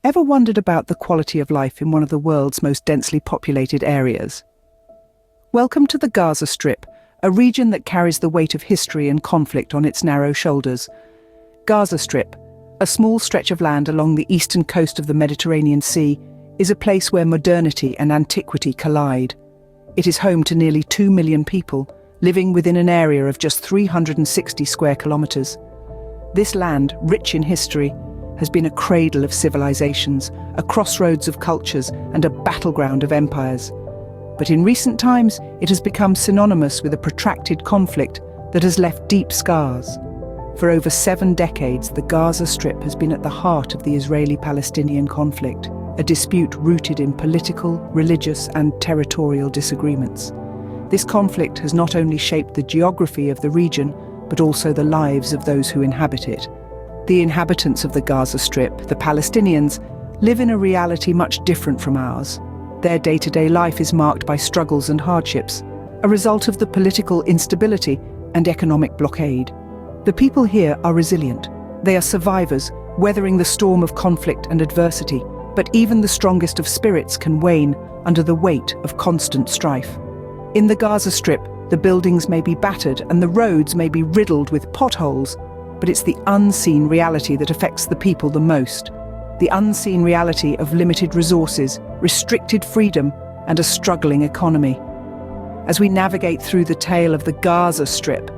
Ever wondered about the quality of life in one of the world's most densely populated areas? Welcome to the Gaza Strip, a region that carries the weight of history and conflict on its narrow shoulders. Gaza Strip, a small stretch of land along the eastern coast of the Mediterranean Sea, is a place where modernity and antiquity collide. It is home to nearly 2 million people, living within an area of just 360 square kilometers. This land, rich in history, has been a cradle of civilizations, a crossroads of cultures, and a battleground of empires. But in recent times, it has become synonymous with a protracted conflict that has left deep scars. For over 7 decades, the Gaza Strip has been at the heart of the Israeli-Palestinian conflict, a dispute rooted in political, religious, and territorial disagreements. This conflict has not only shaped the geography of the region, but also the lives of those who inhabit it. The inhabitants of the Gaza Strip, the Palestinians, live in a reality much different from ours. Their day-to-day life is marked by struggles and hardships, a result of the political instability and economic blockade. The people here are resilient. They are survivors, weathering the storm of conflict and adversity, but even the strongest of spirits can wane under the weight of constant strife. In the Gaza Strip, the buildings may be battered and the roads may be riddled with potholes, but it's the unseen reality that affects the people the most. The unseen reality of limited resources, restricted freedom, and a struggling economy. As we navigate through the tale of the Gaza Strip,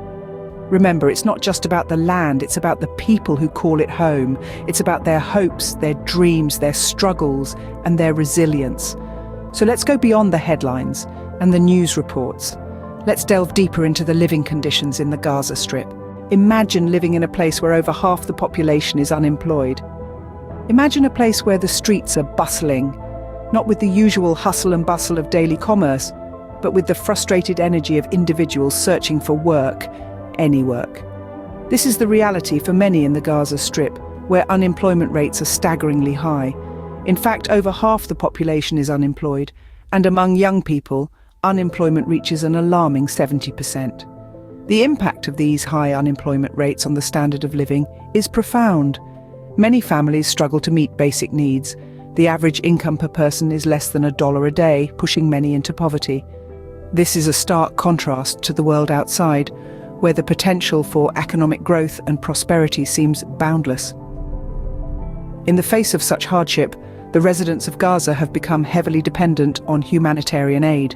remember, it's not just about the land, it's about the people who call it home. It's about their hopes, their dreams, their struggles, and their resilience. So let's go beyond the headlines and the news reports. Let's delve deeper into the living conditions in the Gaza Strip. Imagine living in a place where over half the population is unemployed. Imagine a place where the streets are bustling, not with the usual hustle and bustle of daily commerce, but with the frustrated energy of individuals searching for work, any work. This is the reality for many in the Gaza Strip, where unemployment rates are staggeringly high. In fact, over half the population is unemployed, and among young people, unemployment reaches an alarming 70%. The impact of these high unemployment rates on the standard of living is profound. Many families struggle to meet basic needs. The average income per person is less than $1 a day, pushing many into poverty. This is a stark contrast to the world outside, where the potential for economic growth and prosperity seems boundless. In the face of such hardship, the residents of Gaza have become heavily dependent on humanitarian aid.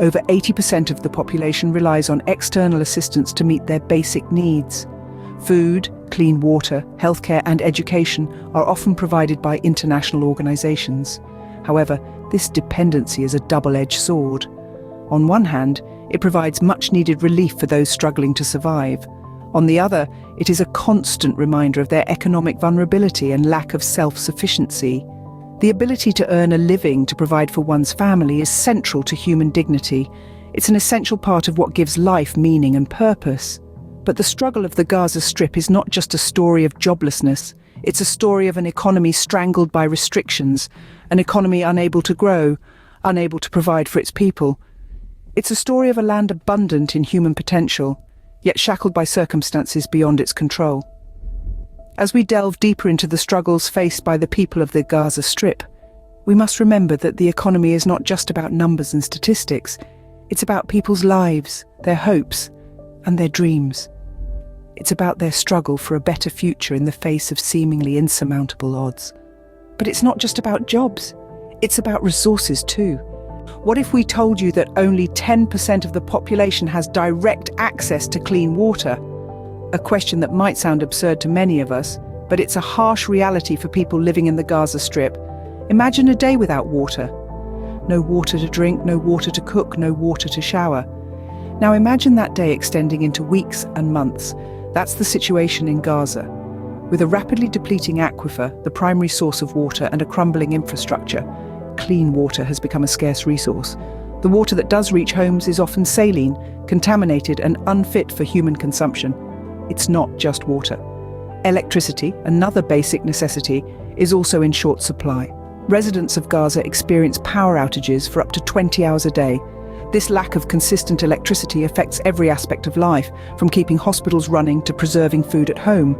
Over 80% of the population relies on external assistance to meet their basic needs. Food, clean water, healthcare, and education are often provided by international organizations. However, this dependency is a double-edged sword. On one hand, it provides much-needed relief for those struggling to survive. On the other, it is a constant reminder of their economic vulnerability and lack of self-sufficiency. The ability to earn a living to provide for one's family is central to human dignity. It's an essential part of what gives life meaning and purpose. But the struggle of the Gaza Strip is not just a story of joblessness. It's a story of an economy strangled by restrictions, an economy unable to grow, unable to provide for its people. It's a story of a land abundant in human potential, yet shackled by circumstances beyond its control. As we delve deeper into the struggles faced by the people of the Gaza Strip, we must remember that the economy is not just about numbers and statistics. It's about people's lives, their hopes, and their dreams. It's about their struggle for a better future in the face of seemingly insurmountable odds. But it's not just about jobs. It's about resources too. What if we told you that only 10% of the population has direct access to clean water? A question that might sound absurd to many of us, but it's a harsh reality for people living in the Gaza Strip. Imagine a day without water. No water to drink, no water to cook, no water to shower. Now imagine that day extending into weeks and months. That's the situation in Gaza. With a rapidly depleting aquifer, the primary source of water, and a crumbling infrastructure, clean water has become a scarce resource. The water that does reach homes is often saline, contaminated, and unfit for human consumption. It's not just water. Electricity, another basic necessity, is also in short supply. Residents of Gaza experience power outages for up to 20 hours a day. This lack of consistent electricity affects every aspect of life, from keeping hospitals running to preserving food at home.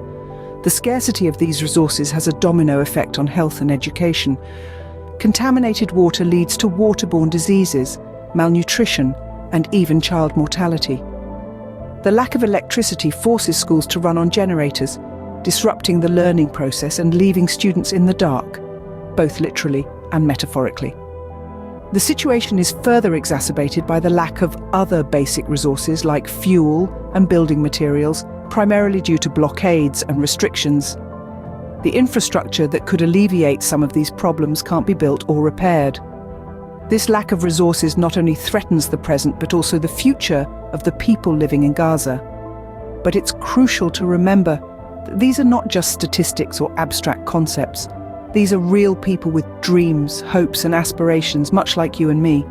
The scarcity of these resources has a domino effect on health and education. Contaminated water leads to waterborne diseases, malnutrition, and even child mortality. The lack of electricity forces schools to run on generators, disrupting the learning process and leaving students in the dark, both literally and metaphorically. The situation is further exacerbated by the lack of other basic resources like fuel and building materials, primarily due to blockades and restrictions. The infrastructure that could alleviate some of these problems can't be built or repaired. This lack of resources not only threatens the present but also the future of the people living in Gaza. But it's crucial to remember that these are not just statistics or abstract concepts. These are real people with dreams, hopes and aspirations, much like you and me.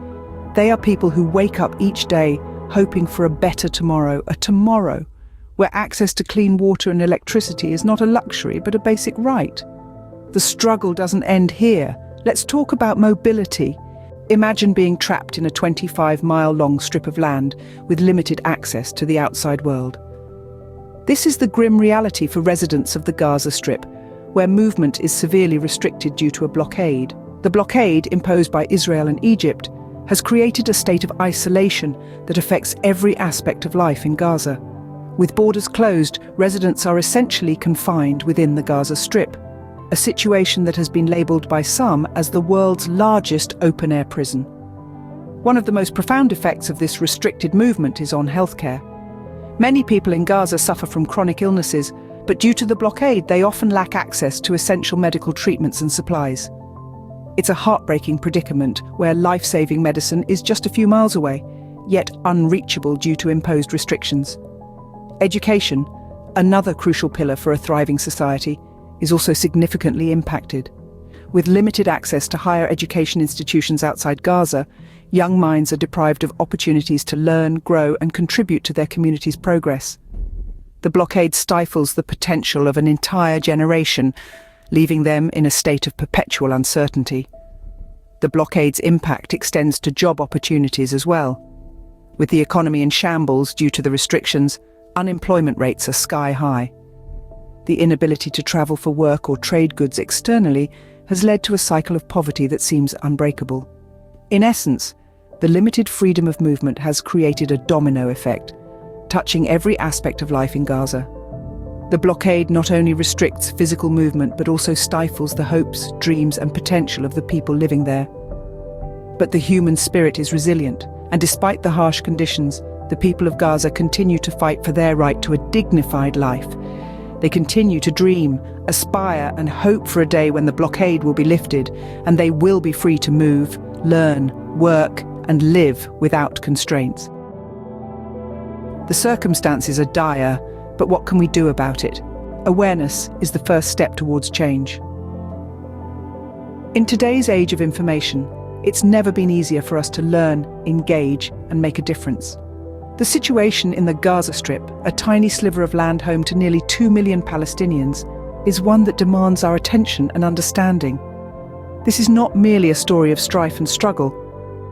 They are people who wake up each day hoping for a better tomorrow, a tomorrow where access to clean water and electricity is not a luxury but a basic right. The struggle doesn't end here. Let's talk about mobility. Imagine being trapped in a 25-mile-long strip of land with limited access to the outside world. This is the grim reality for residents of the Gaza Strip, where movement is severely restricted due to a blockade. The blockade, imposed by Israel and Egypt, has created a state of isolation that affects every aspect of life in Gaza. With borders closed, residents are essentially confined within the Gaza Strip, a situation that has been labelled by some as the world's largest open-air prison. One of the most profound effects of this restricted movement is on healthcare. Many people in Gaza suffer from chronic illnesses, but due to the blockade, they often lack access to essential medical treatments and supplies. It's a heartbreaking predicament where life-saving medicine is just a few miles away, yet unreachable due to imposed restrictions. Education, another crucial pillar for a thriving society, is also significantly impacted. With limited access to higher education institutions outside Gaza, young minds are deprived of opportunities to learn, grow, and contribute to their community's progress. The blockade stifles the potential of an entire generation, leaving them in a state of perpetual uncertainty. The blockade's impact extends to job opportunities as well. With the economy in shambles due to the restrictions, unemployment rates are sky high. The inability to travel for work or trade goods externally has led to a cycle of poverty that seems unbreakable. In essence, the limited freedom of movement has created a domino effect, touching every aspect of life in Gaza. The blockade not only restricts physical movement but also stifles the hopes, dreams and potential of the people living there. But the human spirit is resilient, and despite the harsh conditions, the people of Gaza continue to fight for their right to a dignified life. They continue to dream, aspire and hope for a day when the blockade will be lifted and they will be free to move, learn, work and live without constraints. The circumstances are dire, but what can we do about it? Awareness is the first step towards change. In today's age of information, it's never been easier for us to learn, engage and make a difference. The situation in the Gaza Strip, a tiny sliver of land home to nearly 2 million Palestinians, is one that demands our attention and understanding. This is not merely a story of strife and struggle,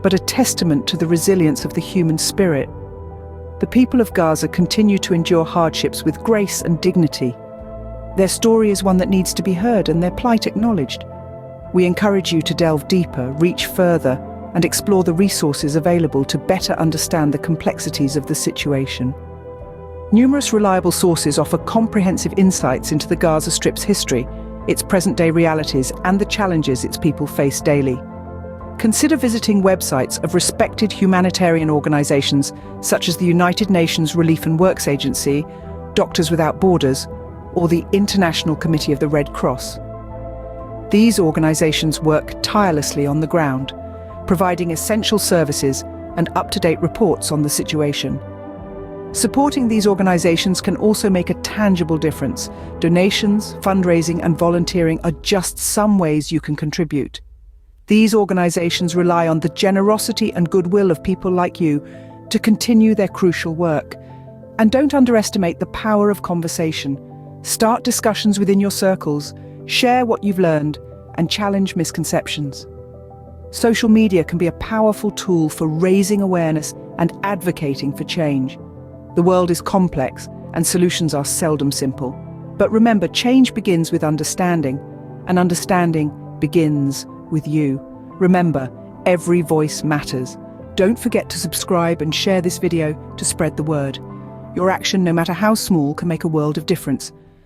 but a testament to the resilience of the human spirit. The people of Gaza continue to endure hardships with grace and dignity. Their story is one that needs to be heard and their plight acknowledged. We encourage you to delve deeper, reach further, and explore the resources available to better understand the complexities of the situation. Numerous reliable sources offer comprehensive insights into the Gaza Strip's history, its present-day realities, and the challenges its people face daily. Consider visiting websites of respected humanitarian organizations such as the United Nations Relief and Works Agency, Doctors Without Borders, or the International Committee of the Red Cross. These organizations work tirelessly on the ground, providing essential services and up-to-date reports on the situation. Supporting these organizations can also make a tangible difference. Donations, fundraising and volunteering are just some ways you can contribute. These organizations rely on the generosity and goodwill of people like you to continue their crucial work. And don't underestimate the power of conversation. Start discussions within your circles, share what you've learned, and challenge misconceptions. Social media can be a powerful tool for raising awareness and advocating for change. The world is complex, and solutions are seldom simple. But remember, change begins with understanding, and understanding begins with you. Remember, every voice matters. Don't forget to subscribe and share this video to spread the word. Your action, no matter how small, can make a world of difference.